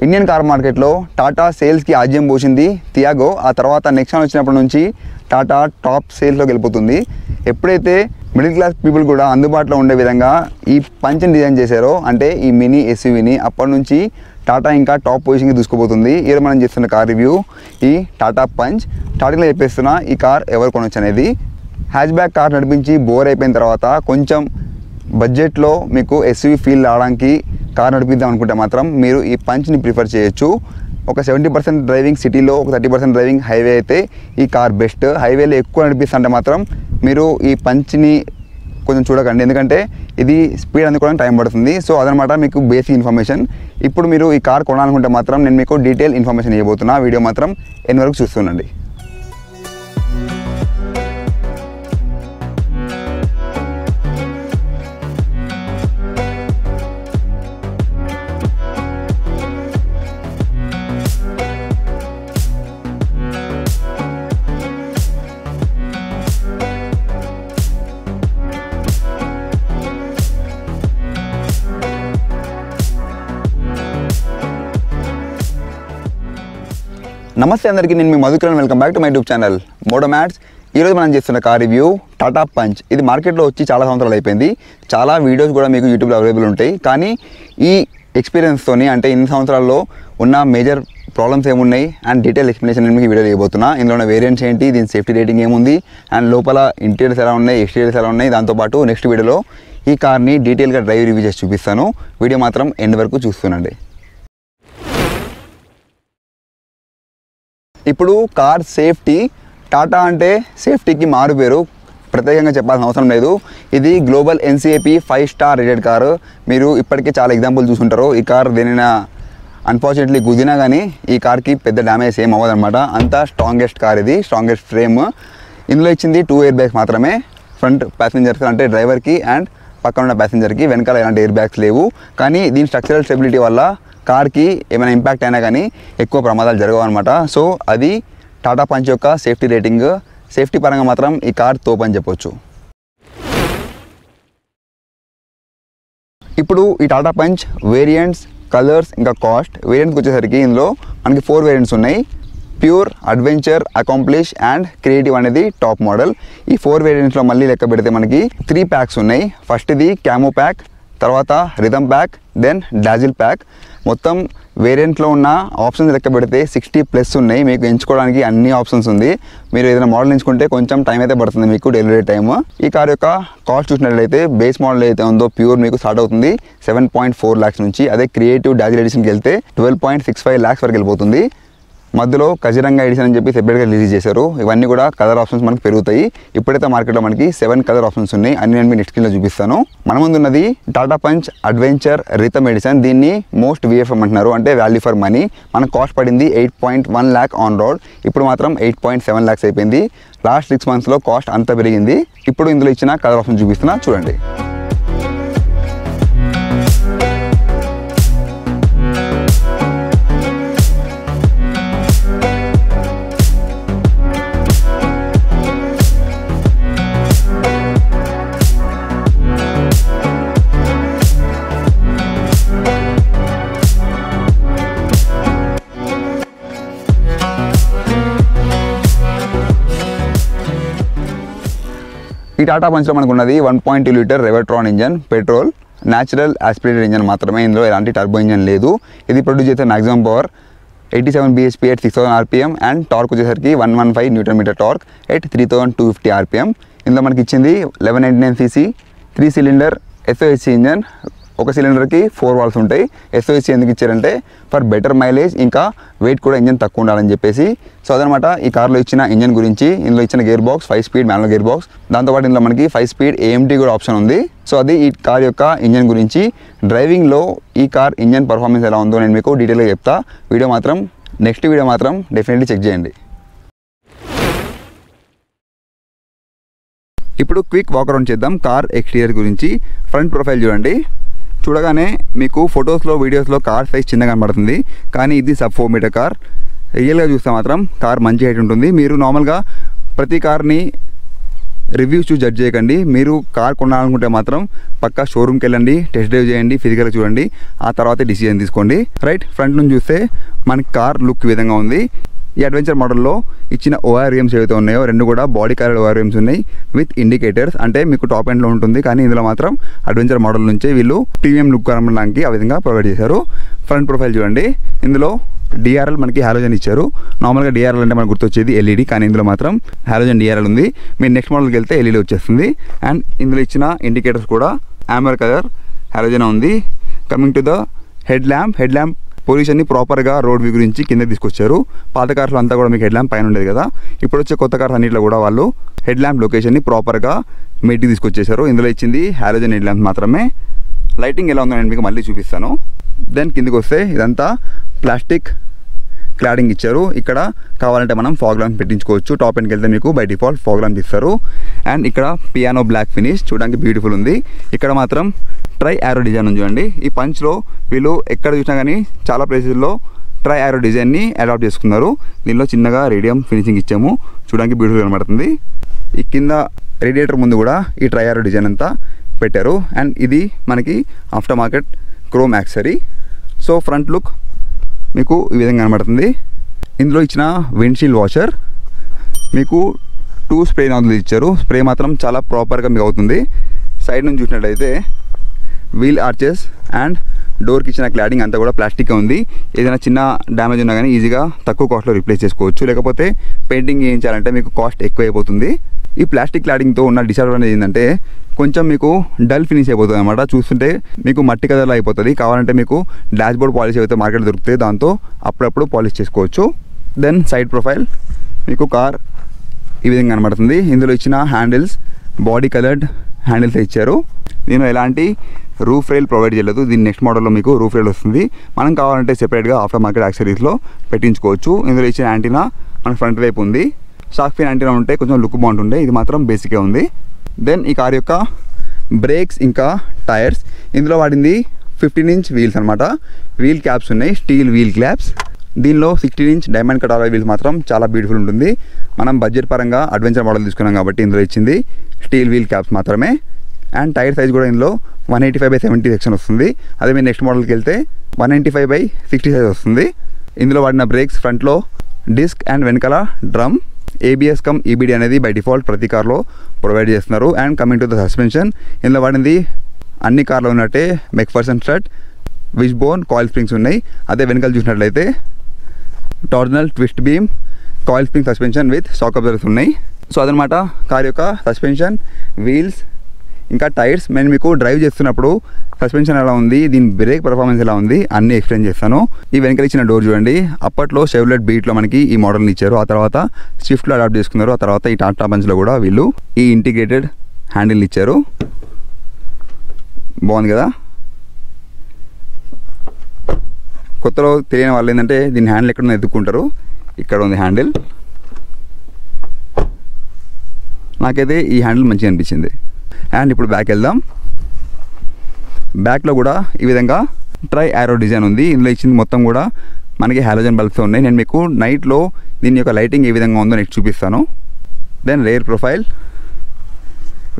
Indian car మార్కెట్లో టాటా సేల్స్కి ఆజ్యం పోసింది టియాగో. ఆ తర్వాత నెక్సాన్ వచ్చినప్పటి నుంచి టాటా టాప్ సేల్స్లోకి వెళ్ళిపోతుంది. ఎప్పుడైతే మిడిల్ క్లాస్ పీపుల్ కూడా అందుబాటులో ఉండే విధంగా ఈ పంచ్ని డిజైన్ చేశారో, అంటే ఈ మినీ ఎస్యూవీని, అప్పటి నుంచి టాటా ఇంకా టాప్ పొజిషన్కి దూసుకుపోతుంది. ఈరోజు మనం చేస్తున్న కార్ రివ్యూ ఈ టాటా పంచ్. స్టార్టింగ్లో చెప్పేస్తున్న ఈ కార్ ఎవరు కొనొచ్చు అనేది. హ్యాచ్ బ్యాక్ కార్ నడిపించి బోర్ అయిపోయిన తర్వాత కొంచెం బడ్జెట్లో మీకు ఎస్యూవీ ఫీల్ రావడానికి కార్ నడిపిద్దాం అనుకుంటే మాత్రం మీరు ఈ పంచ్ని ప్రిఫర్ చేయొచ్చు. ఒక 70% డ్రైవింగ్ సిటీలో, ఒక 30% డ్రైవింగ్ హైవే అయితే ఈ కార్ బెస్ట్. హైవేలో ఎక్కువ నడిపిస్తుంటే మాత్రం మీరు ఈ పంచ్ని కొంచెం చూడకండి, ఎందుకంటే ఇది స్పీడ్ అందుకోవడానికి టైం పడుతుంది. సో అదనమాట మీకు బేసిక్ ఇన్ఫర్మేషన్. ఇప్పుడు మీరు ఈ కార్ కొనాలనుకుంటే మాత్రం నేను మీకు డీటెయిల్ ఇన్ఫర్మేషన్ ఇవ్వబోతున్నా. వీడియో మాత్రం ఎన్ని వరకు చూస్తుండండి. నమస్తే అందరికీ, నేను మీ Madhukaran. Welcome back to my YouTube channel Motomats. ఈరోజు మనం చేస్తున్న కార్ రివ్యూ టాటా పంచ్. ఇది మార్కెట్లో వచ్చి చాలా సంవత్సరాలు అయిపోయింది. చాలా వీడియోస్ కూడా మీకు యూట్యూబ్లో అవైలబుల్ ఉంటాయి. కానీ ఈ ఎక్స్పీరియన్స్తోని, అంటే ఇన్ని సంవత్సరాల్లో ఉన్న మేజర్ ప్రాబ్లమ్స్ ఏమున్నాయి అండ్ డీటెయిల్ ఎక్స్ప్లెనేషన్ నేను మీకు వీడియో ఇవ్వబోతున్నా. ఇందులో ఉన్న వేరియంట్స్ ఏంటి, దీని సేఫ్టీ రేటింగ్ ఏముంది, అండ్ లోపల ఇంటీరియర్స్ ఎలా ఉన్నాయి, ఎక్స్టీరియర్స్ ఎలా ఉన్నాయి, దాంతోపాటు నెక్స్ట్ వీడియోలో ఈ కార్ని డీటెయిల్గా డ్రైవ్ రివ్యూ చేసి చూపిస్తాను. వీడియో మాత్రం ఎండ్ వరకు చూస్తుండండి. ఇప్పుడు కార్ సేఫ్టీ, టాటా అంటే సేఫ్టీకి మారు పేరు, ప్రత్యేకంగా చెప్పాల్సిన అవసరం లేదు. ఇది global NCAP 5 star rated car. మీరు ఇప్పటికే చాలా ఎగ్జాంపుల్ చూసుంటారు. ఈ కార్ దేనినా అన్ఫార్చునేట్లీ గుద్దినా కానీ ఈ కార్కి పెద్ద డ్యామేజ్ ఏం అవ్వదన్నమాట. అంత స్ట్రాంగెస్ట్ కార్ ఇది, స్ట్రాంగెస్ట్ ఫ్రేమ్. ఇందులో ఇచ్చింది 2 ఎయిర్ బ్యాగ్స్ మాత్రమే. ఫ్రంట్ ప్యాసింజర్స్ అంటే డ్రైవర్కి అండ్ పక్కన ఉన్న ప్యాసింజర్కి, వెనకాల ఎలాంటి ఎయిర్ బ్యాగ్స్ లేవు. కానీ దీని స్ట్రక్చరల్ స్టెబిలిటీ వల్ల కార్కి ఏమైనా ఇంపాక్ట్ అయినా కానీ ఎక్కువ ప్రమాదాలు జరగవు అనమాట. సో అది టాటా పంచ్ యొక్క సేఫ్టీ రేటింగ్. సేఫ్టీ పరంగా మాత్రం ఈ కార్ తోపని చెప్పొచ్చు. ఇప్పుడు ఈ టాటా పంచ్ వేరియంట్స్, కలర్స్, ఇంకా కాస్ట్. వేరియంట్స్కి వచ్చేసరికి ఇందులో మనకి 4 వేరియంట్స్ ఉన్నాయి. Pure, adventure, accomplish and creative అనేది టాప్ మోడల్. ఈ 4 వేరియంట్స్లో మళ్ళీ లెక్క పెడితే మనకి 3 ప్యాక్స్ ఉన్నాయి. ఫస్ట్ ఇది క్యామో ప్యాక్, తర్వాత rhythm pack, then dazzle pack. మొత్తం వేరియంట్లో ఉన్న ఆప్షన్స్ లెక్క పెడితే 60+ ఉన్నాయి. మీకు ఎంచుకోవడానికి అన్ని ఆప్షన్స్ ఉంది. మీరు ఏదైనా మోడల్ ఎంచుకుంటే కొంచెం టైం అయితే పడుతుంది మీకు, డెలివరీ టైమ్. ఈ కార్ యొక్క కాస్ట్ చూసినట్లయితే బేస్ మోడల్ అయితే ఉందో ప్యూర్ మీకు స్టార్ట్ అవుతుంది 7.4 lakhs నుంచి. అదే క్రియేటివ్ డాజిల్ ఎడిషన్కి వెళ్తే 12.65 lakhs వరకు వెళ్ళిపోతుంది. మధ్యలో కజిరంగా ఎడిషన్ అని చెప్పి సెపరేట్గా రిలీజ్ చేశారు. ఇవన్నీ కూడా కలర్ ఆప్షన్స్ మనకు పెరుగుతాయి. ఇప్పుడైతే మార్కెట్లో మనకి 7 కలర్ ఆప్షన్స్ ఉన్నాయి. అన్ని నేను నెక్స్ట్ స్క్రీన్లో చూపిస్తాను. మన ముందు ఉన్నది Tata punch adventure rhythm edition. దీన్ని మోస్ట్ VFM అంటున్నారు, అంటే వాల్యూ ఫర్ మనీ. మనకు కాస్ట్ పడింది 8.1 lakh ఆన్ రోడ్. ఇప్పుడు మాత్రం 8.7 lakhs అయిపోయింది. లాస్ట్ 6 monthsలో కాస్ట్ అంత పెరిగింది. ఇప్పుడు ఇందులో ఇచ్చిన కలర్ ఆప్షన్ చూపిస్తున్నా, చూడండి. ఈ టాటా పంచ్లో మనకు ఉన్నది 1.2 litre Revotron engine, petrol, natural aspirated engine మాత్రమే. ఇందులో ఎలాంటి టర్బో ఇంజన్ లేదు. ఇది ప్రొడ్యూస్ చేసే maximum power 87 bhp at 6000 rpm and torque వచ్చేసరికి 115 Nm టార్క్ ఎట్ 3250 rpm. ఇందులో మనకి ఇచ్చింది 1199cc 3 cylinder SOHC ఇంజన్. ఒక సిలిండర్కి 4 valves ఉంటాయి. SOHC ఎందుకు ఇచ్చారంటే ఫర్ బెటర్ మైలేజ్, ఇంకా వెయిట్ కూడా ఇంజన్ తక్కువ ఉండాలని చెప్పేసి. సో అదనమాట ఈ కార్లో ఇచ్చిన ఇంజన్ గురించి. ఇందులో ఇచ్చిన gear box 5 speed manual gear box. దాంతోపాటు ఇందులో మనకి 5 speed AMT కూడా ఆప్షన్ ఉంది. సో అది ఈ కార్ యొక్క ఇంజన్ గురించి. డ్రైవింగ్లో ఈ కార్ ఇంజన్ పర్ఫార్మెన్స్ ఎలా ఉందో నేను మీకు డీటెయిల్గా చెప్తా. నెక్స్ట్ వీడియో మాత్రం డెఫినెట్లీ చెక్ చేయండి. ఇప్పుడు క్విక్ వాక్ అరౌండ్ చేద్దాం కార్ ఎక్స్టీరియర్ గురించి. ఫ్రంట్ ప్రొఫైల్ చూడండి. చూడగానే మీకు ఫొటోస్లో, వీడియోస్లో కార్ సైజ్ చిన్నగా కనబడుతుంది, కానీ ఇది sub 4 meter కార్. రియల్గా చూస్తే మాత్రం కార్ మంచి హైట్ ఉంటుంది. మీరు నార్మల్గా ప్రతి కార్ని రివ్యూస్ చూసి జడ్జ్ చేయకండి. మీరు కార్ కొనాలనుకుంటే మాత్రం పక్కా షోరూమ్కి వెళ్ళండి, టెస్ట్ డ్రైవ్ చేయండి, ఫిజికల్గా చూడండి, ఆ తర్వాత డిసిజన్ తీసుకోండి. రైట్, ఫ్రంట్ నుంచి చూస్తే మనకి కార్ లుక్ ఈ విధంగా ఉంది. ఈ అడ్వెంచర్ మోడల్లో ఇచ్చిన ORVMs ఏవైతే ఉన్నాయో రెండు కూడా బాడీ కలర్డ్ ORVMs ఉన్నాయి విత్ ఇండికేటర్స్. అంటే మీకు టాప్ ఎండ్లో ఉంటుంది, కానీ ఇందులో మాత్రం అడ్వెంచర్ మోడల్ నుంచే వీళ్ళు ప్రీమియం లుక్ కనబడడానికి ఆ విధంగా ప్రొవైడ్ చేశారు. ఫ్రంట్ ప్రొఫైల్ చూడండి, ఇందులో DRL మనకి హాలోజన్ ఇచ్చారు. నార్మల్గా DRL అంటే మనకు గుర్తొచ్చేది LED, కానీ ఇందులో మాత్రం హాలోజన్ DRL ఉంది. మీరు నెక్స్ట్ మోడల్కి వెళ్తే LED వచ్చేస్తుంది. అండ్ ఇందులో ఇచ్చిన ఇండికేటర్స్ కూడా ఆంబర్ కలర్ హాలోజన్ ఉంది. Coming to the head lamp పొజిషన్ని ప్రాపర్గా రోడ్ వ్యూ గురించి కింద తీసుకొచ్చారు. పాత కార్స్లో అంతా కూడా మీకు హెడ్ ల్యాంప్ పైన ఉండేది కదా, ఇప్పుడు వచ్చే కొత్త కార్స్ అన్నింటిలో కూడా వాళ్ళు హెడ్ ల్యాంప్ లొకేషన్ని ప్రాపర్గా మీటికి తీసుకొచ్చేసారు. ఇందులో ఇచ్చింది హాలోజన్ హెడ్ ల్యాంప్ మాత్రమే. లైటింగ్ ఎలా ఉందో నేను మీకు మళ్ళీ చూపిస్తాను. దెన్ కిందికి వస్తే ఇదంతా ప్లాస్టిక్ క్లాడింగ్ ఇచ్చారు. ఇక్కడ కావాలంటే మనం ఫాగ్ ల్యాంప్ పెట్టించుకోవచ్చు. టాప్ ఎండ్కి వెళ్తే మీకు బై డిఫాల్ట్ ఫాగ్ ల్యాంప్ ఇస్తారు. అండ్ ఇక్కడ పియానో బ్లాక్ ఫినిష్ చూడడానికి బ్యూటిఫుల్ ఉంది. ఇక్కడ మాత్రం ట్రై యారో డిజైన్ ఉంది చూడండి. ఈ పంచ్లో వీళ్ళు ఎక్కడ చూసినా కానీ చాలా ప్లేసెస్లో ట్రై యారో డిజైన్ని అడాప్ట్ చేసుకున్నారు. దీనిలో చిన్నగా రేడియం ఫినిషింగ్ ఇచ్చాము, చూడడానికి బ్యూటిఫుల్ కనబడుతుంది. ఈ కింద రేడియేటర్ ముందు కూడా ఈ ట్రై యారో డిజైన్ అంతా పెట్టారు. అండ్ ఇది మనకి after market chrome యాక్సరీ. So front look మీకు ఈ విధంగా కనబడుతుంది. ఇందులో ఇచ్చిన విండ్షీల్డ్ వాషర్ మీకు 2 స్ప్రే నాజిల్స్ ఇచ్చారు. స్ప్రే మాత్రం చాలా ప్రాపర్గా మీకు అవుతుంది. సైడ్ నుంచి చూసినట్లయితే వీల్ ఆర్చెస్ అండ్ డోర్కి ఇచ్చిన క్లాడింగ్ అంతా కూడా ప్లాస్టిక్గా ఉంది. ఏదైనా చిన్న డ్యామేజ్ ఉన్నా కానీ ఈజీగా తక్కువ కాస్ట్లో రీప్లేస్ చేసుకోవచ్చు. లేకపోతే పెయింటింగ్ చేయించాలంటే మీకు కాస్ట్ ఎక్కువ అయిపోతుంది. ఈ ప్లాస్టిక్ క్లాడింగ్తో ఉన్న డిసడ్వాంటేజ్ ఏంటంటే కొంచెం మీకు డల్ ఫినిష్ అయిపోతుంది అనమాట. చూస్తుంటే మీకు మట్టి కలర్లో అయిపోతుంది. కావాలంటే మీకు డాష్ బోర్డ్ పాలిష్ అయితే మార్కెట్ దొరుకుతాయి, దాంతో అప్పుడప్పుడు పాలిష్ చేసుకోవచ్చు. దెన్ సైడ్ ప్రొఫైల్ మీకు కార్ ఈ విధంగా కనబడుతుంది. ఇందులో ఇచ్చిన హ్యాండిల్స్ బాడీ కలర్డ్ హ్యాండిల్స్ ఇచ్చారు. దీనిలో ఎలాంటి రూఫ్ రైల్ ప్రొవైడ్ చేయలేదు. దీని నెక్స్ట్ మోడల్లో మీకు రూఫ్ రైల్ వస్తుంది. మనం కావాలంటే సెపరేట్గా ఆఫ్టర్ మార్కెట్ యాక్సరీస్లో పెట్టించుకోవచ్చు. ఇందులో ఇచ్చిన యాంటీనా మన ఫ్రంట్ వైపు ఉంది. షార్క్ ఫిన్ యాంటీనా ఉంటే కొంచెం లుక్ బాగుంటుండే, ఇది మాత్రం బేసిక్గా ఉంది. దెన్ ఈ కార్ యొక్క బ్రేక్స్ ఇంకా టైర్స్, ఇందులో వాడింది 15 ఇంచ్ వీల్స్ అనమాట. వీల్ క్యాప్స్ ఉన్నాయి, స్టీల్ వీల్ క్యాప్స్. దీనిలో 16 inch diamond cut alloy wheels మాత్రం చాలా బ్యూటిఫుల్ ఉంటుంది. మనం బడ్జెట్ పరంగా అడ్వెంచర్ మోడల్ తీసుకున్నాం కాబట్టి ఇందులో ఇచ్చింది స్టీల్ వీల్ క్యాప్స్ మాత్రమే. అండ్ టైర్ సైజ్ కూడా ఇందులో 185/70 సెక్షన్ వస్తుంది. అదే మీరు నెక్స్ట్ మోడల్కి వెళ్తే 195/60 సైజ్ వస్తుంది. ఇందులో వాడిన బ్రేక్స్ ఫ్రంట్లో డిస్క్ అండ్ వెనకాల డ్రమ్. ABS కమ్ EBD అనేది బై డిఫాల్ట్ ప్రతి కార్లో ప్రొవైడ్ చేస్తున్నారు. And coming to the suspension, ఇందులో వాడింది అన్ని కార్లో ఉన్నట్టే McPherson strut, wishbone coil springs ఉన్నాయి. అదే వెనకాల చూసినట్లయితే torsional twist beam coil spring suspension with shock absorbers ఉన్నాయి. సో అదనమాట కార్ యొక్క సస్పెన్షన్, వీల్స్ ఇంకా టైర్స్. నేను మీకు డ్రైవ్ చేస్తున్నప్పుడు సస్పెన్షన్ ఎలా ఉంది, దీని బ్రేక్ పర్ఫార్మెన్స్ ఎలా ఉంది అన్నీ ఎక్స్ప్లెయిన్ చేస్తాను. ఈ వెనకాల ఇచ్చిన డోర్ చూడండి. అప్పట్లో షెవ్లెట్ బీట్లో మనకి ఈ మోడల్ని ఇచ్చారు, ఆ తర్వాత స్విఫ్ట్లో అడాప్ట్ చేసుకున్నారు. ఆ తర్వాత ఈ టాటా పంచ్లో కూడా వీళ్ళు ఈ ఇంటిగ్రేటెడ్ హ్యాండిల్ ఇచ్చారు. బాగుంది కదా. కొత్తలో తెలియని వాళ్ళు ఏంటంటే దీని హ్యాండిల్ ఎక్కడ ఎత్తుక్కుంటారు. ఇక్కడ ఉంది హ్యాండిల్. నాకైతే ఈ హ్యాండిల్ మంచిగా అనిపించింది. అండ్ ఇప్పుడు బ్యాక్ వెళ్దాం. బ్యాక్లో కూడా ఈ విధంగా ట్రై యారో డిజైన్ ఉంది. ఇందులో ఇచ్చింది మొత్తం కూడా మనకి హాలోజన్ బల్బ్స్ ఉన్నాయి. నేను మీకు నైట్లో దీని యొక్క లైటింగ్ ఏ విధంగా ఉందో నెక్స్ట్ చూపిస్తాను. Then rear profile.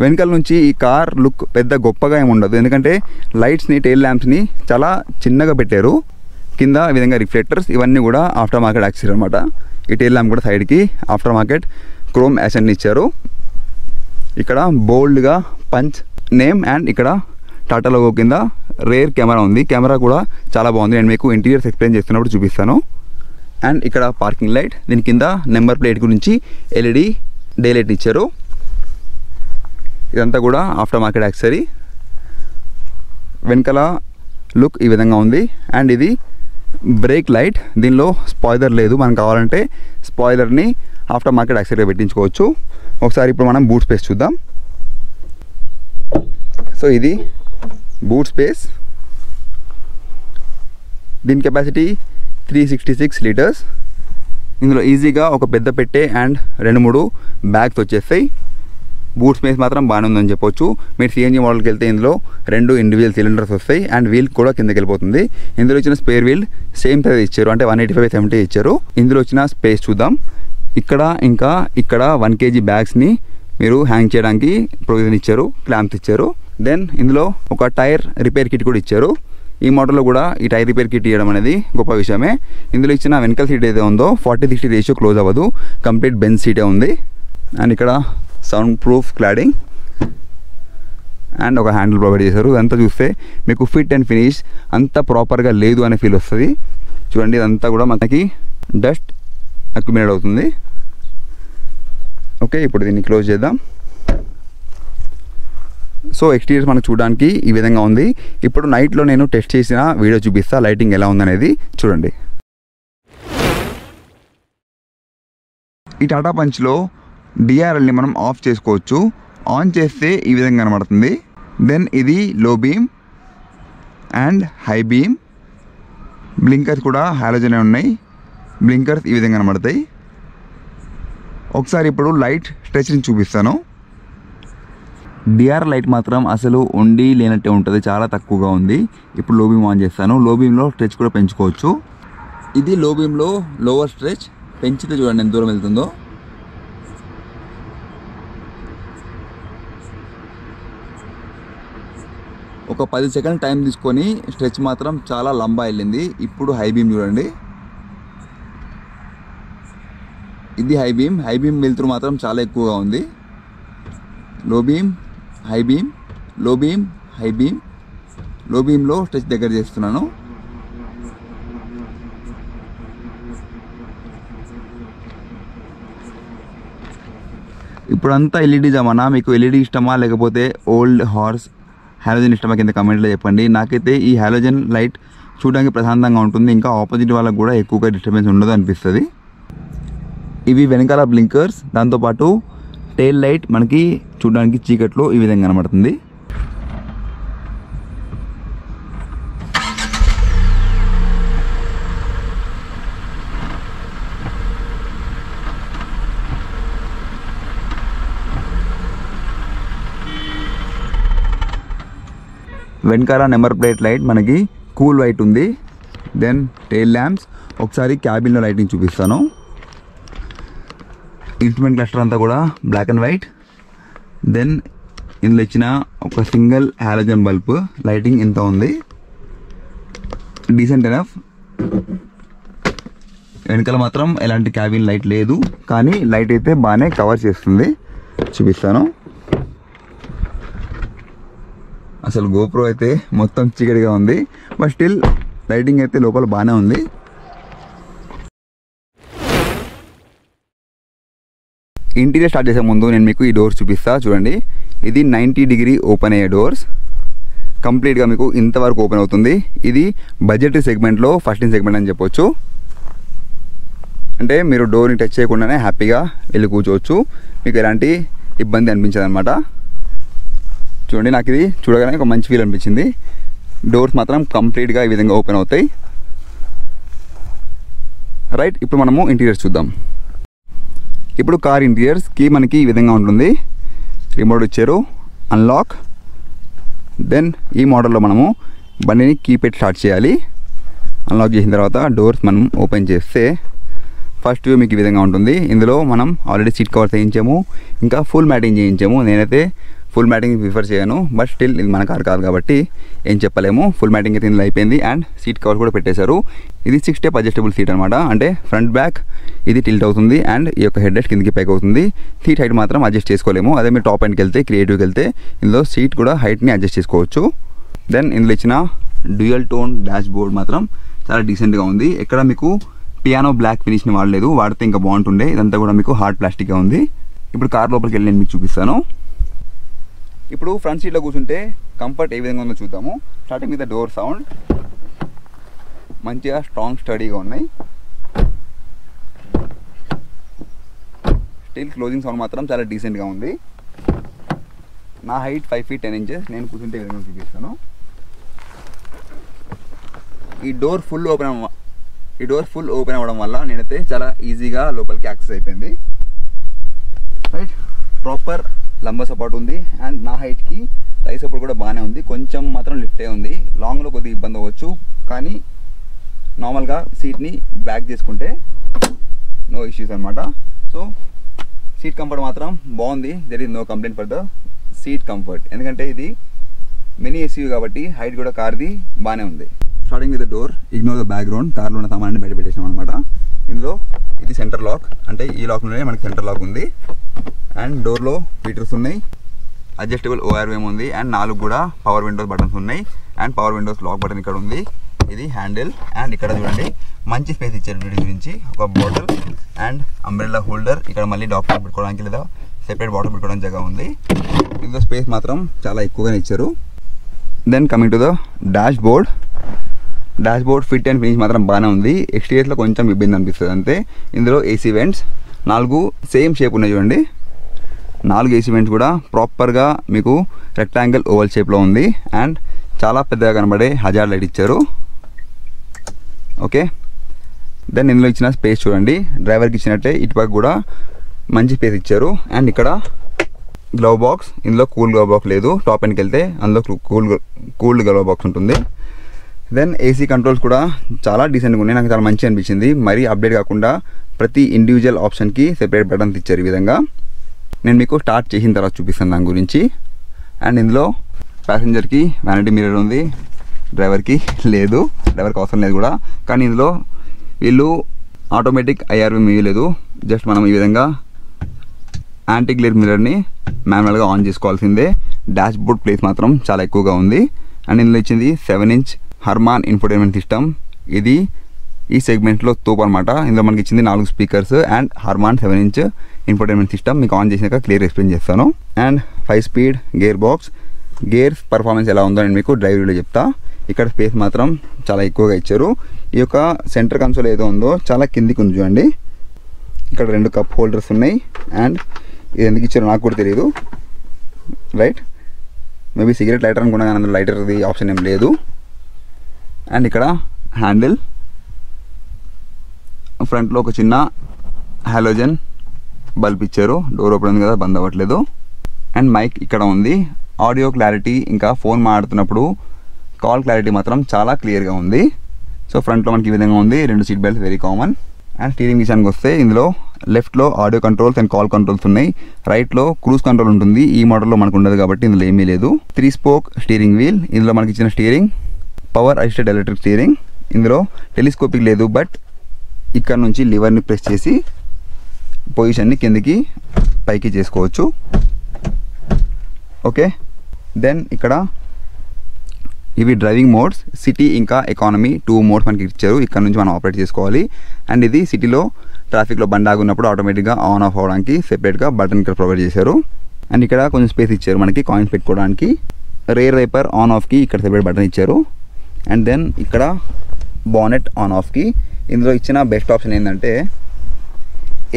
వెనకాల నుంచి ఈ కార్ లుక్ పెద్ద గొప్పగా ఏమి ఉండదు, ఎందుకంటే లైట్స్ని టెయిల్ ల్యాంప్స్ని చాలా చిన్నగా పెట్టారు. కింద ఈ విధంగా రిఫ్లెక్టర్స్, ఇవన్నీ కూడా ఆఫ్టర్ మార్కెట్ యాక్సెసరీ అనమాట. ఈ టెయిల్ ల్యాంప్ కూడా సైడ్కి ఆఫ్టర్ మార్కెట్ క్రోమ్ యాసెంట్ని ఇచ్చారు. ఇక్కడ బోల్డ్గా పంచ్ నేమ్ అండ్ ఇక్కడ టాటా లోగో కింద రేర్ కెమెరా ఉంది. కెమెరా కూడా చాలా బాగుంది. నేను మీకు ఇంటీరియర్స్ ఎక్స్ప్లెయిన్ చేస్తున్నప్పుడు చూపిస్తాను. అండ్ ఇక్కడ పార్కింగ్ లైట్, దీని కింద నెంబర్ ప్లేట్ గురించి LED డే లైట్ ఇచ్చారు. ఇదంతా కూడా ఆఫ్టర్ మార్కెట్ యాక్సెసరీ. వెనకాల లుక్ ఈ విధంగా ఉంది. అండ్ ఇది బ్రేక్ లైట్, దీనిలో స్పాయిలర్ లేదు. మనం కావాలంటే స్పాయిలర్ని ఆఫ్టర్ మార్కెట్ యాక్సెసరీగా పెట్టించుకోవచ్చు. ఒకసారి ఇప్పుడు మనం బూట్ స్పేస్ చూద్దాం. సో ఇది బూట్ స్పేస్. దీని కెపాసిటీ 366 లీటర్స్. ఇందులో ఈజీగా ఒక పెద్ద పెట్టే అండ్ 2-3 బ్యాగ్స్ వచ్చేస్తాయి. బూట్ స్పేస్ మాత్రం బాగానే ఉందని చెప్పొచ్చు. మీరు CNG మోడల్కి వెళ్తే ఇందులో 2 ఇండివిజువల్ సిలిండర్స్ వస్తాయి అండ్ వీల్ కూడా కిందకి వెళ్ళిపోతుంది. ఇందులో ఇచ్చిన స్పేర్ వీల్ సేమ్ సైజ్ ఇచ్చారు, అంటే 185/70 ఇచ్చారు. ఇందులో వచ్చిన స్పేస్ చూద్దాం. ఇక్కడ ఇంకా ఇక్కడ 1 kg బ్యాగ్స్ని మీరు హ్యాంగ్ చేయడానికి ప్రొవిజన్ ఇచ్చారు, క్లాంప్స్ ఇచ్చారు. దెన్ ఇందులో ఒక టైర్ రిపేర్ కిట్ కూడా ఇచ్చారు. ఈ మోడల్లో కూడా ఈ టైర్ రిపేర్ కిట్ ఇవ్వడం అనేది గొప్ప విషయమే. ఇందులో ఇచ్చిన వెనకల్ సీట్ ఏదైతే ఉందో 40-60 రేషియో క్లోజ్ అవ్వదు, కంప్లీట్ బెంచ్ సీటే ఉంది. అండ్ ఇక్కడ సౌండ్ ప్రూఫ్ క్లాడింగ్ అండ్ ఒక హ్యాండిల్ ప్రొవైడ్ చేశారు. ఇదంతా చూస్తే మీకు ఫిట్ అండ్ ఫినిష్ అంత ప్రాపర్గా లేదు అనే ఫీల్ వస్తుంది. చూడండి, ఇదంతా కూడా మనకి డస్ట్ అక్యుమిలేట్ అవుతుంది. ఓకే, ఇప్పుడు దీన్ని క్లోజ్ చేద్దాం. సో ఎక్స్టీరియర్స్ మనకు చూడడానికి ఈ విధంగా ఉంది. ఇప్పుడు నైట్లో నేను టెస్ట్ చేసిన వీడియో చూపిస్తా, లైటింగ్ ఎలా ఉందనేది చూడండి. ఈ టాటా పంచ్లో డిఆర్ఎల్ని మనం ఆఫ్ చేసుకోవచ్చు. ఆన్ చేస్తే ఈ విధంగా కనబడుతుంది. దెన్ ఇది లో beam and high beam. Blinkers కూడా హాలోజన్ ఉన్నాయి. బ్లింకర్స్ ఈ విధంగా కనబడతాయి. ఒకసారి ఇప్పుడు లైట్ స్ట్రెచ్ని చూపిస్తాను. డిఆర్ లైట్ మాత్రం అసలు ఉండి లేనట్టే ఉంటుంది, చాలా తక్కువగా ఉంది. ఇప్పుడు లో బీమ్ ఆన్ చేస్తాను. లో బీమ్లో స్ట్రెచ్ కూడా పెంచుకోవచ్చు. ఇది లో బీమ్లో లోవర్ స్ట్రెచ్. పెంచితే చూడండి ఎంత దూరం వెళ్తుందో. ఒక 10 సెకండ్ టైం తీసుకొని స్ట్రెచ్ మాత్రం చాలా లంబా వెళ్ళింది. ఇప్పుడు హై బీమ్ చూడండి, ఇది హై బీమ్. హై బీమ్ వెళ్తురు మాత్రం చాలా ఎక్కువగా ఉంది. లో బీమ్, హై బీమ్, లో బీమ్, హై బీమ్. లో బీమ్లో స్ట్రెచ్ దగ్గర చేస్తున్నాను. ఇప్పుడంతా ఎల్ఈడి జమానా. మీకు ఎల్ఈడి ఇష్టమా లేకపోతే ఓల్డ్ హార్స్ హాలోజన్ ఇష్టమా కింద కమెంట్లో చెప్పండి. నాకైతే ఈ హాలోజన్ లైట్ చూడడానికి ప్రశాంతంగా ఉంటుంది, ఇంకా ఆపోజిట్ వాళ్ళకు కూడా ఎక్కువగా డిస్టర్బెన్స్ ఉండదు అనిపిస్తుంది. ఇవి వెనకాల బ్లింకర్స్, దాంతోపాటు టెయిల్ లైట్ మనకి చూడడానికి చీకట్లో ఈ విధంగా కనబడుతుంది. వెనకాల నెంబర్ ప్లేట్ లైట్ మనకి కూల్ వైట్ ఉంది. Then tail lamps. ఒకసారి క్యాబిన్లో లైటింగ్ చూపిస్తాను. ఇన్స్ట్రుమెంట్ క్లస్టర్ అంతా కూడా బ్లాక్ అండ్ వైట్. దెన్ ఇందులో ఇచ్చిన ఒక సింగిల్ హాలోజన్ బల్బ్ లైటింగ్ ఇంత ఉంది, డీసెంట్ ఎనఫ్. వెనకాల మాత్రం ఎలాంటి క్యాబిన్ లైట్ లేదు, కానీ లైట్ అయితే బాగానే కవర్ చేస్తుంది. చూపిస్తాను. అసలు గోప్రో అయితే మొత్తం చీకటిగా ఉంది, బట్ స్టిల్ లైటింగ్ అయితే లోపల బాగానే ఉంది. ఇంటీరియర్ స్టార్ట్ చేసే ముందు నేను మీకు ఈ డోర్స్ చూపిస్తా. చూడండి, ఇది 90 డిగ్రీ ఓపెన్ అయ్యే డోర్స్. కంప్లీట్గా మీకు ఇంతవరకు ఓపెన్ అవుతుంది. ఇది బడ్జెట్ సెగ్మెంట్లో ఫస్ట్ సెగ్మెంట్ అని చెప్పొచ్చు. అంటే మీరు డోర్ని టచ్ చేయకుండానే హ్యాపీగా వెళ్ళి కూర్చోవచ్చు, మీకు ఎలాంటి ఇబ్బంది అనిపించదు అనమాట. చూడండి, నాకు ఇది చూడగానే ఒక మంచి ఫీల్ అనిపించింది. డోర్స్ మాత్రం కంప్లీట్గా ఈ విధంగా ఓపెన్ అవుతాయి. రైట్, ఇప్పుడు మనము ఇంటీరియర్స్ చూద్దాం. ఇప్పుడు కార్ ఇంటీరియర్స్కి మనకి ఈ విధంగా ఉంటుంది. రిమోట్ ఇచ్చారు, అన్లాక్. దెన్ ఈ మోడల్లో మనము బండిని కీ పెట్టి స్టార్ట్ చేయాలి. అన్లాక్ చేసిన తర్వాత డోర్స్ మనం ఓపెన్ చేస్తే ఫస్ట్ వ్యూ మీకు ఈ విధంగా ఉంటుంది. ఇందులో మనం ఆల్రెడీ సీట్ కవర్స్ వేయించాము, ఇంకా ఫుల్ మ్యాటింగ్ చేయించాము. నేనైతే ఫుల్ మ్యాటింగ్ ప్రిఫర్ చేయను, బట్ స్టిల్ ఇది మన కార్ కాదు కాబట్టి ఏం చెప్పలేము. ఫుల్ మ్యాటింగ్ అయితే ఇందులో అయిపోయింది. అండ్ సీట్ కవర్ కూడా పెట్టేశారు. ఇది 6 స్టెప్ అడ్జస్టబుల్ సీట్ అనమాట. అంటే ఫ్రంట్ బ్యాక్ ఇది టిల్ట్ అవుతుంది అండ్ ఈ యొక్క హెడ్ రెస్ట్ కిందకి పైకి అవుతుంది. సీట్ హైట్ మాత్రం అడ్జస్ట్ చేసుకోలేము. అదే మీరు టాప్ ఎండ్కి వెళ్తే, క్రియేటివ్కి వెళ్తే ఇందులో సీట్ కూడా హైట్ని అడ్జస్ట్ చేసుకోవచ్చు. దెన్ ఇందులో ఇచ్చిన డ్యూయల్ టోన్ డాష్ బోర్డ్ మాత్రం చాలా డీసెంట్గా ఉంది. ఎక్కడ మీకు పియానో బ్లాక్ ఫినిష్ని వాడలేదు, వాడితే ఇంకా బాగుంటుండే. ఇదంతా కూడా మీకు హార్డ్ ప్లాస్టిక్గా ఉంది. ఇప్పుడు కార్ లోపలికి వెళ్ళి నేను మీకు చూపిస్తాను. ఇప్పుడు ఫ్రంట్ సీట్లో కూర్చుంటే కంఫర్ట్ ఏ విధంగా ఉందో చూద్దాము. Starting with the door sound. మంచిగా స్ట్రాంగ్ స్టడీగా ఉన్నాయి. స్టిల్ క్లోజింగ్ సౌండ్ మాత్రం చాలా డీసెంట్గా ఉంది. నా హైట్ 5 feet 10 inches. నేను కూర్చుంటే ఏ విధంగా చూపిస్తాను. ఈ డోర్ ఫుల్ ఓపెన్ అవ్వడం వల్ల నేనైతే చాలా ఈజీగా లోపలికి యాక్సెస్ అయిపోయింది. రైట్, ప్రాపర్ లంబ సపోర్ట్ ఉంది అండ్ నా హైట్కి థై సపోర్ట్ కూడా బాగానే ఉంది. కొంచెం మాత్రం లిఫ్ట్ అయి ఉంది. లాంగ్లో కొద్దిగా ఇబ్బంది అవ్వచ్చు, కానీ నార్మల్గా సీట్ని బ్యాక్ చేసుకుంటే నో ఇష్యూస్ అనమాట. సో సీట్ కంఫర్ట్ మాత్రం బాగుంది. There is no complaint for the seat comfort. ఎందుకంటే ఇది మినీ ఎస్యూవీ కాబట్టి హైట్ కూడా కార్ది బాగానే ఉంది. Starting with the door, ignore the background. కార్లో ఉన్న సామాన్ని బయట పెట్టేసాం అనమాట. ఇందులో ఇది సెంటర్ లాక్, అంటే ఈ లాక్లోనే మనకి సెంటర్ లాక్ ఉంది. అండ్ డోర్లో ఫీచర్స్ ఉన్నాయి, అడ్జస్టబుల్ ORVM ఉంది. అండ్ 4 కూడా పవర్ విండోస్ బటన్స్ ఉన్నాయి. And power windows lock button ఇక్కడ ఉంది. ఇది హ్యాండిల్. అండ్ ఇక్కడ చూడండి మంచి స్పేస్ ఇచ్చారు వీటి గురించి. ఒక బాటిల్ అండ్ అంబ్రెల్లా హోల్డర్. ఇక్కడ మళ్ళీ డాక్టర్ పెట్టుకోవడానికి లేదా సెపరేట్ బాటిల్ పెట్టుకోవడానికి జగ ఉంది. ఇందులో స్పేస్ మాత్రం చాలా ఎక్కువగానే ఇచ్చారు. Then coming to the dashboard. Dashboard fit and finish మాత్రం బాగానే ఉంది. ఎక్స్టీరియర్స్లో కొంచెం ఇబ్బంది అనిపిస్తుంది అంతే. ఇందులో AC వెంట్స్ 4 సేమ్ షేప్ ఉన్నాయి చూడండి. 4 AC వెంట్స్ కూడా ప్రాపర్గా మీకు రెక్టాంగిల్ ఓవల్ షేప్లో ఉంది. అండ్ చాలా పెద్దగా కనబడే హజార్డ్ లైట్ ఇచ్చారు. ఓకే, దెన్ ఇందులో ఇచ్చిన స్పేస్ చూడండి. డ్రైవర్కి ఇచ్చినట్టే ఇటుపక్క కూడా మంచి స్పేస్ ఇచ్చారు. అండ్ ఇక్కడ గ్లవ్ బాక్స్. ఇందులో కూల్ గ్లవ్ బాక్స్ లేదు. టాప్ ఎండ్కి వెళ్తే అందులో కూల్డ్ గ్లవ్ బాక్స్ ఉంటుంది. దెన్ AC కంట్రోల్స్ కూడా చాలా డీసెంట్గా ఉన్నాయి. నాకు చాలా మంచి అనిపించింది. మరీ అప్డేట్ కాకుండా ప్రతి ఇండివిజువల్ ఆప్షన్కి సెపరేట్ బటన్స్ ఇచ్చారు. ఈ విధంగా నేను మీకు స్టార్ట్ చేసిన తర్వాత చూపిస్తాను దాని గురించి. అండ్ ఇందులో ప్యాసింజర్కి వ్యానిటీ మిర్రర్ ఉంది, డ్రైవర్కి లేదు. డ్రైవర్కి అవసరం లేదు కూడా. కానీ ఇందులో వీళ్ళు ఆటోమేటిక్ IRVM ఇవ్వలేదు. జస్ట్ మనం ఈ విధంగా యాంటీ గ్లేర్ మిర్రర్ని మాన్యువల్గా ఆన్ చేసుకోవాల్సిందే. డాష్ బోర్డ్ ప్లేస్ మాత్రం చాలా ఎక్కువగా ఉంది. అండ్ ఇందులో ఇచ్చింది 7-inch హర్మాన్ ఇన్ఫోటైన్మెంట్ సిస్టమ్. ఇది ఈ సెగ్మెంట్లో తోపు అనమాట. ఇందులో మనకి ఇచ్చింది 4 speakers and Harman 7-inch infotainment system. మీకు ఆన్ చేసినాక క్లియర్ ఎక్స్ప్లెయిన్ చేస్తాను. And 5 speed gear box. Gears performance ఎలా ఉందో నేను మీకు డ్రైవ్ వీడియో చెప్తా. ఇక్కడ స్పేస్ మాత్రం చాలా ఎక్కువగా ఇచ్చారు. ఈ యొక్క సెంటర్ కన్సోల్ ఏదో ఉందో చాలా కిందికి ఉంది చూడండి. ఇక్కడ 2 కప్ హోల్డర్స్ ఉన్నాయి. అండ్ ఇది ఎందుకు ఇచ్చారో నాకు కూడా తెలియదు. రైట్, మేబీ సిగరెట్ లైటర్ అనుకున్నా కానీ అందులో లైటర్ది ఆప్షన్ ఏం లేదు. అండ్ ఇక్కడ హ్యాండిల్, ఫ్రంట్లో ఒక చిన్న హాలోజన్ బల్బ్ ఇచ్చారు. డోర్ ఓపెన్ ఉంది కదా, బంద్ అవ్వట్లేదు. అండ్ మైక్ ఇక్కడ ఉంది. ఆడియో క్లారిటీ ఇంకా ఫోన్ మాట్లాడుతున్నప్పుడు కాల్ క్లారిటీ మాత్రం చాలా క్లియర్గా ఉంది. సో ఫ్రంట్లో మనకి ఈ విధంగా ఉంది. 2 seat belts very common. And steering విషయానికి వస్తే ఇందులో లెఫ్ట్లో audio controls and call controls ఉన్నాయి. రైట్లో క్రూజ్ కంట్రోల్ ఉంటుంది. ఈ మోడల్లో మనకు ఉండదు కాబట్టి ఇందులో ఏమీ లేదు. 3 స్పోక్ స్టీరింగ్ వీల్. ఇందులో మనకి ఇచ్చిన steering power assisted electric steering. ఇందులో టెలిస్కోపిక్ లేదు, బట్ ఇక్కడ నుంచి లివర్ని ప్రెస్ చేసి పొజిషన్ని కిందికి పైకి చేసుకోవచ్చు. ఓకే, దెన్ ఇక్కడ ఇవి డ్రైవింగ్ మోడ్స్. సిటీ ఇంకా ఎకానమీ 2 మోడ్స్ మనకి ఇచ్చారు. ఇక్కడ నుంచి మనం ఆపరేట్ చేసుకోవాలి. అండ్ ఇది సిటీలో ట్రాఫిక్లో బండి ఆగున్నప్పుడు ఆటోమేటిక్గా ఆన్ ఆఫ్ అవ్వడానికి సెపరేట్గా బటన్ ఇక్కడ ప్రొవైడ్ చేశారు. అండ్ ఇక్కడ కొంచెం స్పేస్ ఇచ్చారు మనకి కాయిన్స్ పెట్టుకోవడానికి. రేర్ వైపర్ ఆన్ ఆఫ్కి ఇక్కడ సెపరేట్ బటన్ ఇచ్చారు. అండ్ దెన్ ఇక్కడ బానెట్ ఆన్ ఆఫ్కి. ఇందులో ఇచ్చిన బెస్ట్ ఆప్షన్ ఏంటంటే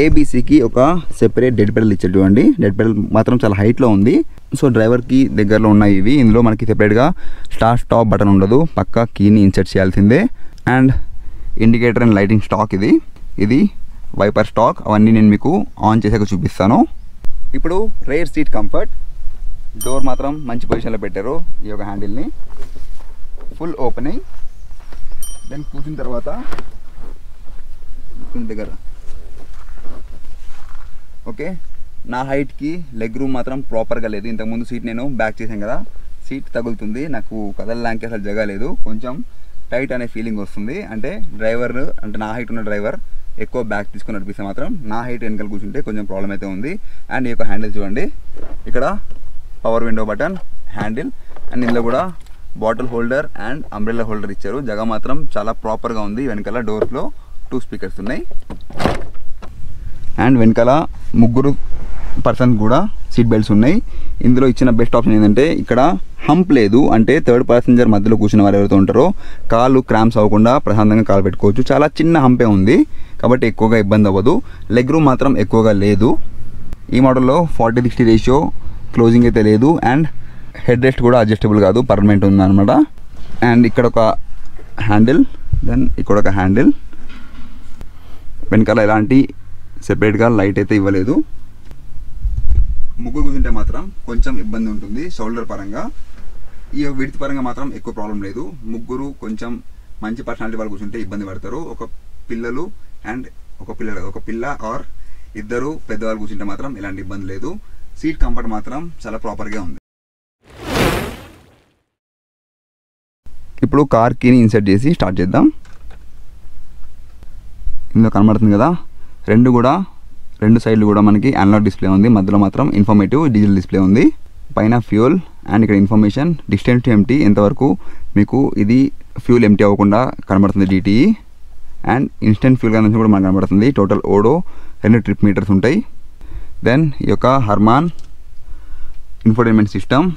ABCకి ఒక సెపరేట్ డెడ్ పెడల్ ఇచ్చారు చూడండి. డెడ్ పెడల్ మాత్రం చాలా హైట్లో ఉంది. సో డ్రైవర్కి దగ్గరలో ఉన్నాయి ఇవి. ఇందులో మనకి సెపరేట్గా స్టార్ట్ స్టాప్ బటన్ ఉండదు. పక్కా కీని ఇన్సర్ట్ చేయాల్సిందే. And indicator and lighting stock ఇది వైపర్ స్టాక్. అవన్నీ నేను మీకు ఆన్ చేసాక చూపిస్తాను. ఇప్పుడు రేర్ సీట్ కంఫర్ట్. డోర్ మాత్రం మంచి పొజిషన్లో పెట్టారు. ఈ యొక్క హ్యాండిల్ని ఫుల్ ఓపెనింగ్. దెన్ కూర్చున్న తర్వాత దగ్గర ఓకే, నా హైట్కి లెగ్ రూమ్ మాత్రం ప్రాపర్గా లేదు. ఇంతకుముందు సీట్ నేను బ్యాక్ చేశాను కదా, సీట్ తగులుతుంది. నాకు కదలడానికి అసలు జగ లేదు. కొంచెం టైట్ అనే ఫీలింగ్ వస్తుంది. అంటే నా హైట్ ఉన్న డ్రైవర్ ఎక్కువ బ్యాక్ తీసుకుని నడిపిస్తే మాత్రం నా హైట్ వెనకాల కూర్చుంటే కొంచెం ప్రాబ్లం అయితే ఉంది. అండ్ ఈ యొక్క హ్యాండిల్ చూడండి. ఇక్కడ power window button, handle. And ఇందులో కూడా bottle holder and umbrella holder ఇచ్చారు. జగ మాత్రం చాలా ప్రాపర్గా ఉంది. వెనకాల డోర్స్లో 2 స్పీకర్స్ ఉన్నాయి. అండ్ వెనకాల 3 పర్సన్ కూడా సీట్ బెల్ట్స్ ఉన్నాయి. ఇందులో ఇచ్చిన బెస్ట్ ఆప్షన్ ఏంటంటే ఇక్కడ హంప్ లేదు. అంటే 3rd ప్యాసింజర్ మధ్యలో కూర్చున్న వారు ఎవరైతే ఉంటారో కాళ్ళు క్రాంప్స్ అవ్వకుండా ప్రశాంతంగా కాలు పెట్టుకోవచ్చు. చాలా చిన్న హంపే ఉంది కాబట్టి ఎక్కువగా ఇబ్బంది అవ్వదు. లెగ్ రూమ్ మాత్రం ఎక్కువగా లేదు. ఈ మోడల్లో 40-60 రేషియో క్లోజింగ్ అయితే లేదు. అండ్ హెడ్ రెస్ట్ కూడా అడ్జస్టబుల్ కాదు, పర్మనెంట్ ఉందన్నమాట. అండ్ ఇక్కడ ఒక హ్యాండిల్, దెన్ ఇక్కడ ఒక హ్యాండిల్. వెనకాల ఎలాంటి సెపరేట్గా లైట్ అయితే ఇవ్వలేదు. ముగ్గురు కూర్చుంటే మాత్రం కొంచెం ఇబ్బంది ఉంటుంది షోల్డర్ పరంగా. ఈ విడ్త్ పరంగా మాత్రం ఎక్కువ ప్రాబ్లం లేదు. ముగ్గురు కొంచెం మంచి పర్సనాలిటీ వాళ్ళు కూర్చుంటే ఇబ్బంది పడతారు. ఒక పిల్ల ఆర్ ఇద్దరు పెద్దవాళ్ళు కూర్చుంటే మాత్రం ఎలాంటి ఇబ్బంది లేదు. సీట్ కంఫర్ట్ మాత్రం చాలా ప్రాపర్గా ఉంది. ఇప్పుడు కార్ కీని ఇన్సర్ట్ చేసి స్టార్ట్ చేద్దాం. ఇందులో కనబడుతుంది కదా, రెండు సైడ్లు కూడా మనకి అనలాగ్ డిస్ప్లే ఉంది. మధ్యలో మాత్రం ఇన్ఫర్మేటివ్ డిజిటల్ డిస్ప్లే ఉంది. పైన ఫ్యూల్ అండ్ ఇక్కడ ఇన్ఫర్మేషన్, డిస్టెన్స్ టు ఎంటీ ఎంతవరకు మీకు ఇది ఫ్యూల్ ఎంటీ అవ్వకుండా కనబడుతుంది DTE. అండ్ ఇన్స్టెంట్ ఫ్యూల్ నుంచి కూడా మనకు కనబడుతుంది. టోటల్ ఓడో 2 ట్రిప్ మీటర్స్ ఉంటాయి. దెన్ ఈ యొక్క హర్మాన్ ఇన్ఫోటైన్మెంట్ సిస్టమ్.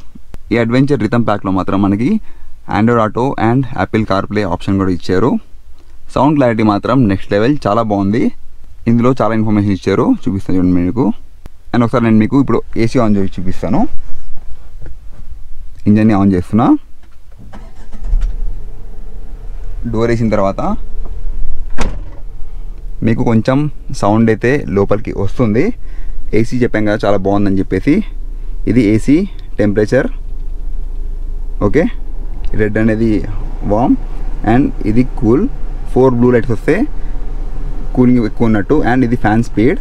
ఈ అడ్వెంచర్ రిథమ్ ప్యాక్లో మాత్రం మనకి Android auto and Apple CarPlay option కూడా ఇచ్చారు. సౌండ్ క్లారిటీ మాత్రం నెక్స్ట్ లెవెల్, చాలా బాగుంది. ఇందులో చాలా ఇన్ఫర్మేషన్ ఇచ్చారు, చూపిస్తాను చూడండి మీకు. అండ్ ఒకసారి నేను మీకు ఇప్పుడు AC ఆన్ చేసి చూపిస్తాను. ఇంజన్ని ఆన్ చేస్తున్నా. డోర్ వేసిన తర్వాత మీకు కొంచెం సౌండ్ అయితే లోపలికి వస్తుంది. AC చెప్పాం కదా చాలా బాగుందని చెప్పేసి. ఇది AC టెంపరేచర్. ఓకే, రెడ్ అనేది వామ్ అండ్ ఇది కూల్. 4 బ్లూ లైట్స్ వస్తే కూలింగ్ ఎక్కువ ఉన్నట్టు. అండ్ ఇది ఫ్యాన్ స్పీడ్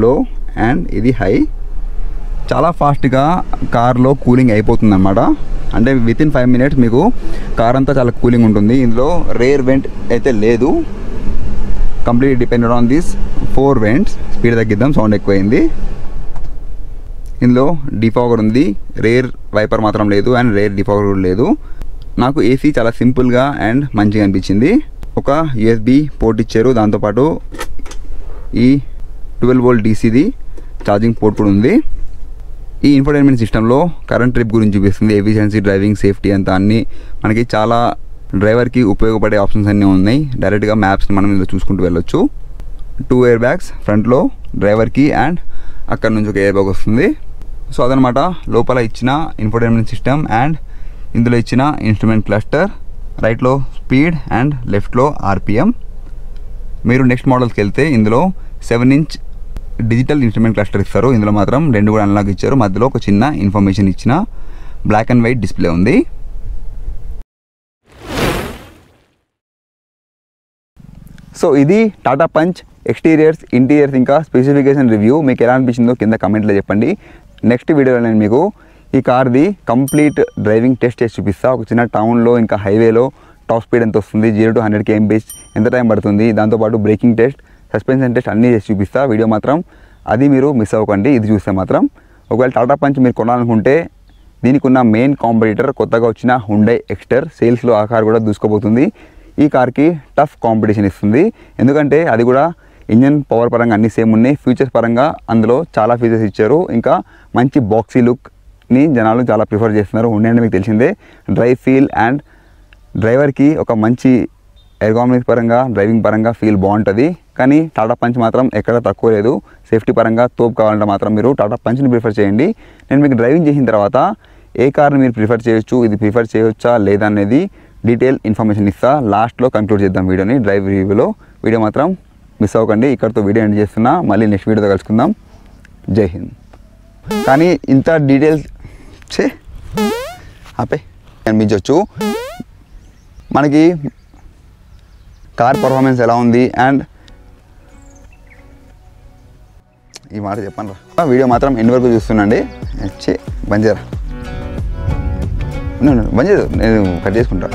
లో అండ్ ఇది హై. చాలా ఫాస్ట్గా కార్లో కూలింగ్ అయిపోతుంది అన్నమాట. అంటే వితిన్ 5 minutes మీకు కార్ అంతా చాలా కూలింగ్ ఉంటుంది. ఇందులో రేర్ వెంట్ అయితే లేదు, complete depended on this 4 vents. Speed తగ్గిద్దాం, సౌండ్ ఎక్కువైంది. ఇందులో డిఫాగర్ ఉంది, రేర్ వైపర్ మాత్రం లేదు అండ్ రేర్ డిఫాగర్ కూడా లేదు. నాకు AC చాలా సింపుల్గా అండ్ మంచిగా అనిపించింది. ఒక USB పోర్ట్ ఇచ్చారు, దాంతోపాటు ఈ 12 volt DCది ఛార్జింగ్ పోర్ట్ కూడా ఉంది. ఈ ఇన్ఫోటైన్మెంట్ సిస్టంలో కరెంట్ ట్రిప్ గురించి చూపిస్తుంది, ఎఫిషియన్సీ, డ్రైవింగ్ సేఫ్టీ అంతా అన్నీ మనకి చాలా డ్రైవర్కి ఉపయోగపడే ఆప్షన్స్ అన్నీ ఉన్నాయి. డైరెక్ట్గా మ్యాప్స్ని మనం ఇందులో చూసుకుంటూ వెళ్ళొచ్చు. 2 ఎయిర్ బ్యాగ్స్ ఫ్రంట్లో డ్రైవర్కి అండ్ అక్కడ నుంచి ఒక ఎయిర్ బ్యాగ్ వస్తుంది. సో అదనమాట లోపల ఇచ్చిన ఇన్ఫోటైన్మెంట్ సిస్టమ్. అండ్ ఇందులో ఇచ్చిన ఇన్స్ట్రుమెంట్ క్లస్టర్, రైట్లో స్పీడ్ అండ్ లెఫ్ట్లో RPM. మీరు నెక్స్ట్ మోడల్స్కి వెళ్తే ఇందులో 7-inch డిజిటల్ ఇన్స్ట్రుమెంట్ క్లస్టర్ ఇస్తారు. ఇందులో మాత్రం 2 కూడా అనలాగ్ ఇచ్చారు. మధ్యలో ఒక చిన్న ఇన్ఫర్మేషన్ ఇచ్చిన బ్లాక్ అండ్ వైట్ డిస్ప్లే ఉంది. సో ఇది టాటా పంచ్ ఎక్స్టీరియర్స్, ఇంటీరియర్స్ ఇంకా స్పెసిఫికేషన్ రివ్యూ. మీకు ఎలా అనిపించిందో కింద కమెంట్లో చెప్పండి. నెక్స్ట్ వీడియోలో నేను మీకు ఈ కార్ది కంప్లీట్ డ్రైవింగ్ టెస్ట్ చేసి చూపిస్తా. ఒక చిన్న టౌన్లో ఇంకా హైవేలో టాప్ స్పీడ్ ఎంత వస్తుంది, 0 to 100 km/h ఎంత టైం పడుతుంది, దాంతోపాటు బ్రేకింగ్ టెస్ట్, సస్పెన్షన్ టెస్ట్ అన్నీ చేసి చూపిస్తా. వీడియో మాత్రం అది మీరు మిస్ అవ్వకండి. ఇది చూస్తే మాత్రం ఒకవేళ టాటా పంచ్ మీరు కొనాలనుకుంటే దీనికి ఉన్న మెయిన్ కాంపిటీటర్ కొత్తగా వచ్చిన హుండై ఎక్స్టర్. సేల్స్లో ఆ కార్ కూడా దూసుకుపోతుంది. ఈ కార్కి టఫ్ కాంపిటీషన్ ఇస్తుంది. ఎందుకంటే అది కూడా ఇంజన్ పవర్ పరంగా అన్నీ సేమ్ ఉన్నాయి. ఫీచర్స్ పరంగా అందులో చాలా ఫీచర్స్ ఇచ్చారు. ఇంకా మంచి బాక్సీ లుక్ని జనాలు చాలా ప్రిఫర్ చేస్తున్నారు. హుండై అంటే మీకు తెలిసిందే, డ్రైవ్ ఫీల్ అండ్ డ్రైవర్కి ఒక మంచి ఎర్గానమిక్స్ పరంగా, డ్రైవింగ్ పరంగా ఫీల్ బాగుంటుంది. కానీ టాటా పంచ్ మాత్రం ఎక్కడ తక్కువ లేదు. సేఫ్టీ పరంగా తోపు కావాలంటే మాత్రం మీరు టాటా పంచ్ని ప్రిఫర్ చేయండి. నేను మీకు డ్రైవింగ్ చేసిన తర్వాత ఏ కార్ని మీరు ప్రిఫర్ చేయొచ్చు, ఇది ప్రిఫర్ చేయొచ్చా లేదా అనేది డీటెయిల్ ఇన్ఫర్మేషన్ ఇస్తా. లాస్ట్లో కంక్లూడ్ చేద్దాం వీడియోని డ్రైవ్ రివ్యూలో. వీడియో మాత్రం మిస్ అవ్వకండి. ఇక్కడితో వీడియో ఎండ్ చేస్తున్నా. మళ్ళీ నెక్స్ట్ వీడియోతో కలుసుకుందాం. జై హింద్. కానీ ఇంత డీటెయిల్స్ ఆపే అనిపించవచ్చు. మనకి కార్ పర్ఫార్మెన్స్ ఎలా ఉంది అండ్ ఈ మాట చెప్పండి రా. వీడియో మాత్రం ఎన్ని వరకు చూస్తున్నాండి. బంద్ చేయరా, బంద్ చేయదు, నేను కట్ చేసుకుంటా.